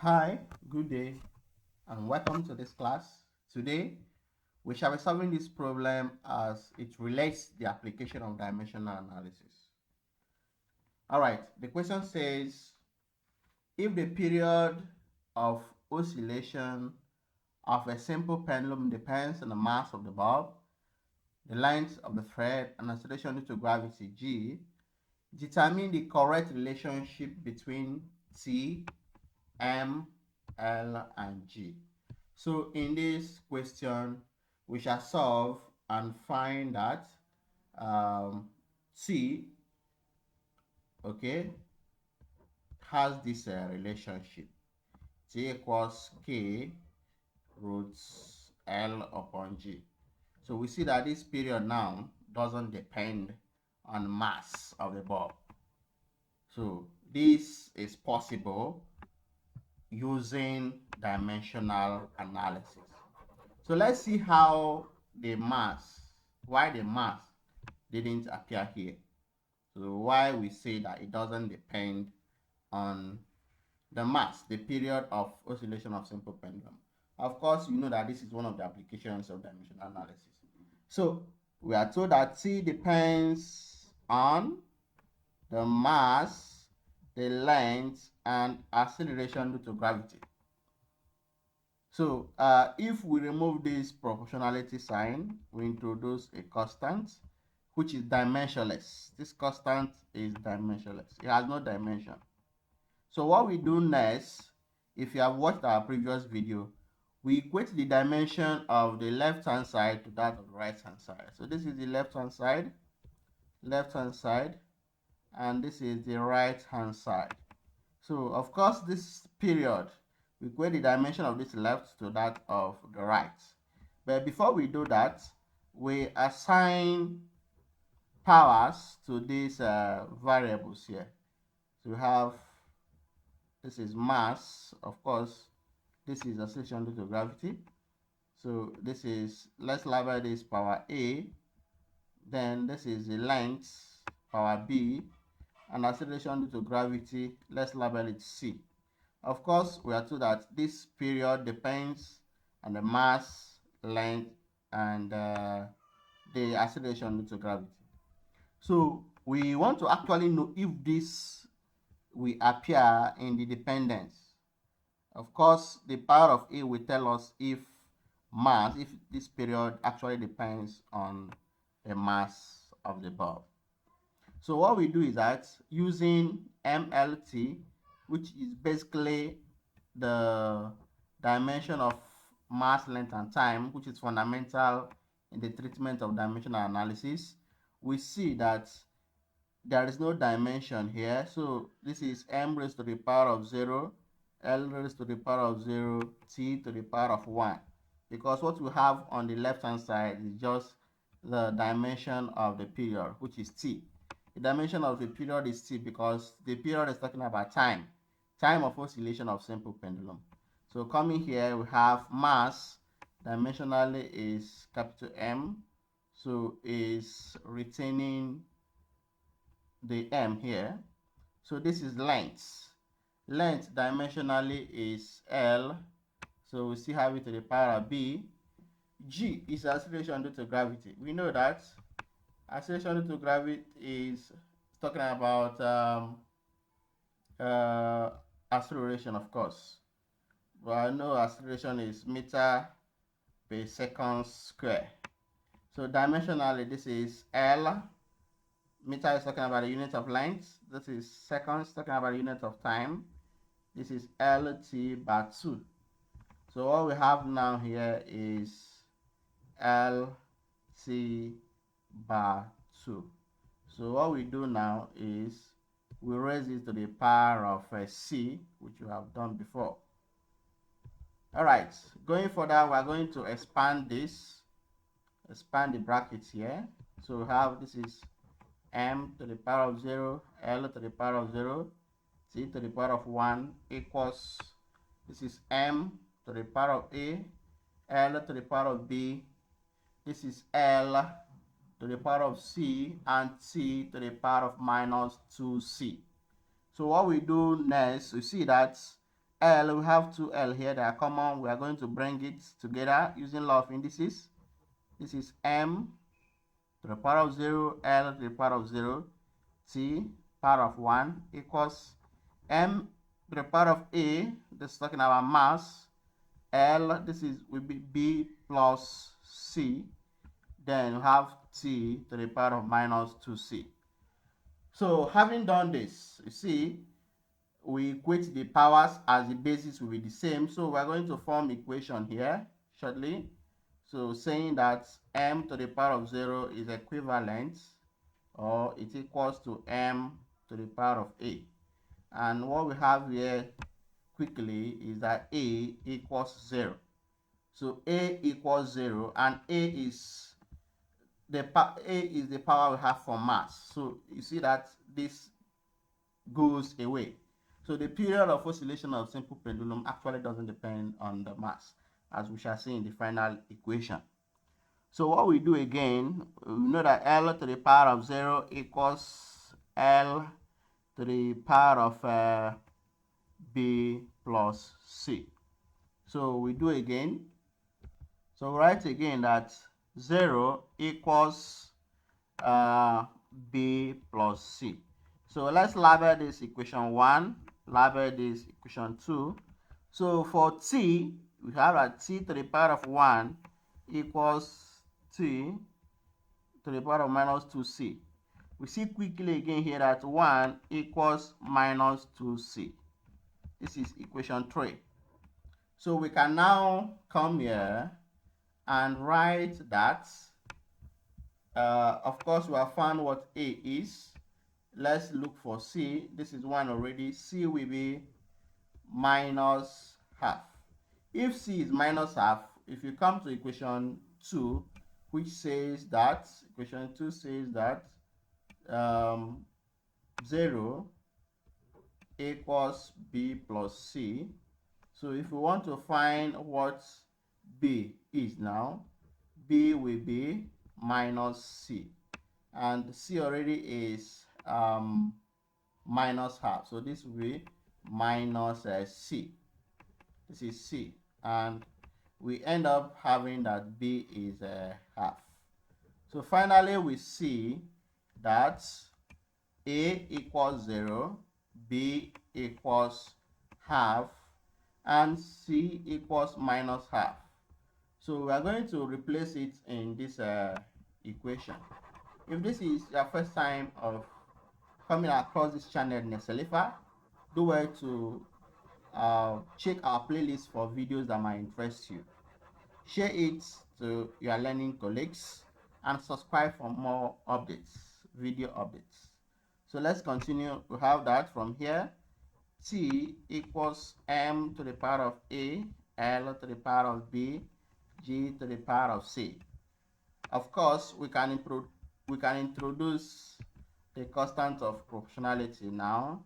Hi, good day, and welcome to this class. Today, we shall be solving this problem as it relates the application of dimensional analysis. All right, the question says, if the period of oscillation of a simple pendulum depends on the mass of the bulb, the length of the thread, and acceleration due to gravity g, determine the correct relationship between T, M, L, and G. So in this question, we shall solve and find that C, okay, has this relationship. T equals K roots L upon G. So we see that this period now doesn't depend on mass of the bulb. So this is possible using dimensional analysis. So let's see how why the mass didn't appear here. So why we say that it doesn't depend on the mass, the period of oscillation of simple pendulum. Of course, you know that this is one of the applications of dimensional analysis. So we are told that T depends on the mass, the length, and acceleration due to gravity. So if we remove this proportionality sign, we introduce a constant which is dimensionless. This constant is dimensionless. It has no dimension. So what we do next, if you have watched our previous video, we equate the dimension of the left-hand side to that of the right-hand side. So this is the left-hand side, and this is the right-hand side. So of course, this period, we equate the dimension of this left to that of the right. But before we do that, we assign powers to these variables here. So we have, this is mass, of course, this is acceleration due to gravity. So this is, let's label this power A, then this is the length, power B, and acceleration due to gravity, let's label it C. Of course, we are told that this period depends on the mass, length, and the acceleration due to gravity. So we want to actually know if this will appear in the dependence. Of course, the power of A will tell us if this period actually depends on the mass of the bulb. So what we do is that using MLT, which is basically the dimension of mass, length, and time, which is fundamental in the treatment of dimensional analysis, we see that there is no dimension here. So this is m raised to the power of 0, L raised to the power of 0, T to the power of 1. Because what we have on the left-hand side is just the dimension of the period, which is T. The dimension of the period is T because the period is talking about time of oscillation of simple pendulum. So coming here, we have mass, dimensionally is capital M, so is retaining the M here. So this is length. Length dimensionally is L, so we still have it to the power of B. G is acceleration due to gravity. We know that acceleration due to gravity is talking about acceleration, of course. But I know acceleration is meter per second square. So dimensionally, this is L. Meter is talking about a unit of length. This is seconds, talking about a unit of time. This is LT by 2. So what we have now here is LT by 2. So what we do now is we raise it to the power of C, which we have done before. All right, going further, we're going to expand the brackets here. So we have, this is m to the power of 0, L to the power of 0, T to the power of 1 equals, this is m to the power of A, L to the power of B, this is L to the power of C, and T to the power of minus 2C. So what we do next, we see that L, we have two L here that are common. We are going to bring it together using law of indices. This is m to the power of 0, L to the power of 0, T power of 1 equals m to the power of A, this is talking about mass, L, this is will be B plus C, then we have T to the power of minus 2C. So having done this, you see, we equate the powers as the basis will be the same. So we're going to form equation here shortly. So saying that m to the power of 0 is equivalent, or it equals to m to the power of A. And what we have here quickly is that A equals 0. So A equals 0, and A is the power we have for mass. So you see that this goes away. So the period of oscillation of simple pendulum actually doesn't depend on the mass, as we shall see in the final equation. So what we do again, we know that L to the power of 0 equals L to the power of B plus C. So we do again. So write again that 0 equals B plus C. So let's label this equation 1, label this equation 2. So for T, we have that T to the power of 1 equals T to the power of minus 2C. We see quickly again here that 1 equals minus 2C. This is equation 3. So we can now come here and write that, of course, we have found what A is. Let's look for C. This is 1 already. C will be minus half. If C is minus half, if you come to equation 2, which says that, equation 2 says that 0 equals B plus C. So if we want to find what B is now, B will be minus C. And C already is minus half. So this will be minus C. This is C. And we end up having that B is half. So finally we see that A equals 0, B equals half, and C equals minus half. So we are going to replace it in this equation. If this is your first time of coming across this channel, Neselifa, do well to check our playlist for videos that might interest you. Share it to your learning colleagues and subscribe for more updates, video updates. So let's continue. We have that from here. T equals m to the power of A, L to the power of B, G to the power of C. Of course, we can introduce the constant of proportionality now,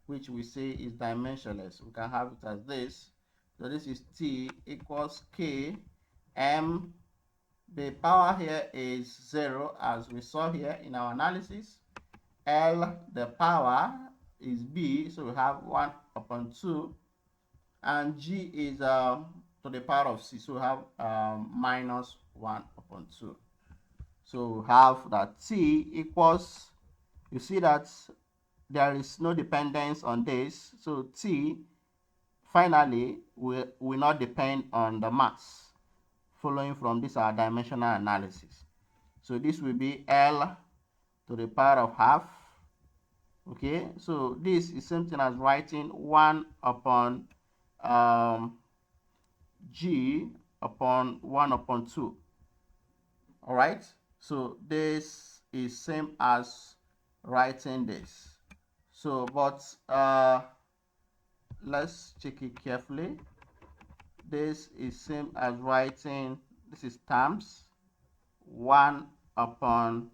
which we say is dimensionless. We can have it as this. So this is T equals K, M. The power here is 0, as we saw here in our analysis. L, the power is B, so we have 1 upon 2. And G is to the power of C, so we have minus 1 upon 2. So we have that T equals, you see that there is no dependence on this. So T finally will not depend on the mass, following from this our dimensional analysis. So this will be L to the power of half. Okay, so this is same thing as writing 1 upon G upon 1 upon 2. All right, so this is same as writing this. So but let's check it carefully. This is same as writing, this is times 1 upon,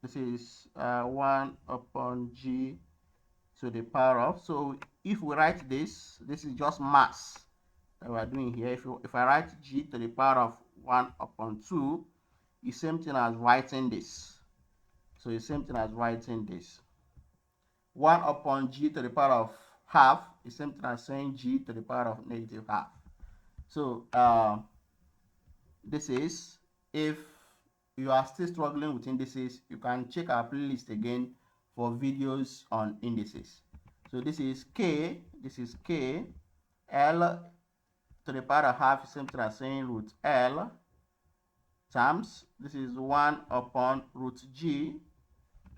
this is 1 upon G to the power of. So if we write this, this is just mass that we are doing here. If I write G to the power of 1 upon 2, it's same thing as writing this. So it's same thing as writing this. 1 upon G to the power of half is same thing as saying g to the power of negative half. So this is, if you are still struggling with indices, you can check our playlist again for videos on indices. So this is k, l to the power of half is same thing as saying root l times, this is 1 upon root g,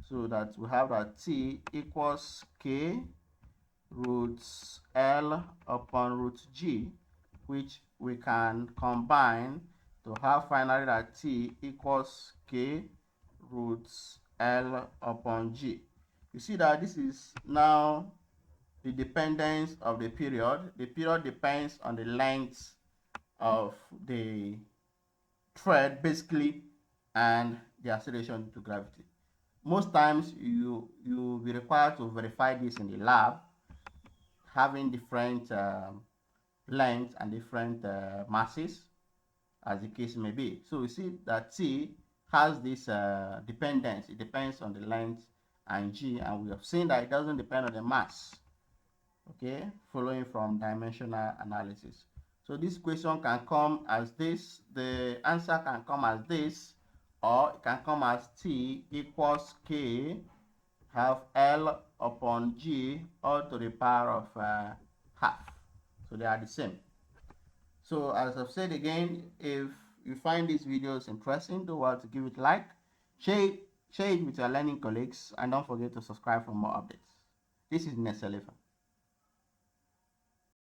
so that we have that t equals k root l upon root g, which we can combine to have finally that t equals k root l upon g. You see that this is now the dependence of the period. The period depends on the length of the thread basically, and the acceleration due to gravity. Most times you'll be required to verify this in the lab, having different lengths and different masses, as the case may be. So you see that T has this dependence. It depends on the length, and G, and we have seen that it doesn't depend on the mass. Okay, following from dimensional analysis. So this question can come as this, the answer can come as this, or it can come as T equals K half L upon G all to the power of half. So they are the same. So as I've said again, if you find these videos interesting, don't forget to give it a like, share it with your learning colleagues, and don't forget to subscribe for more updates. This is Neselefa.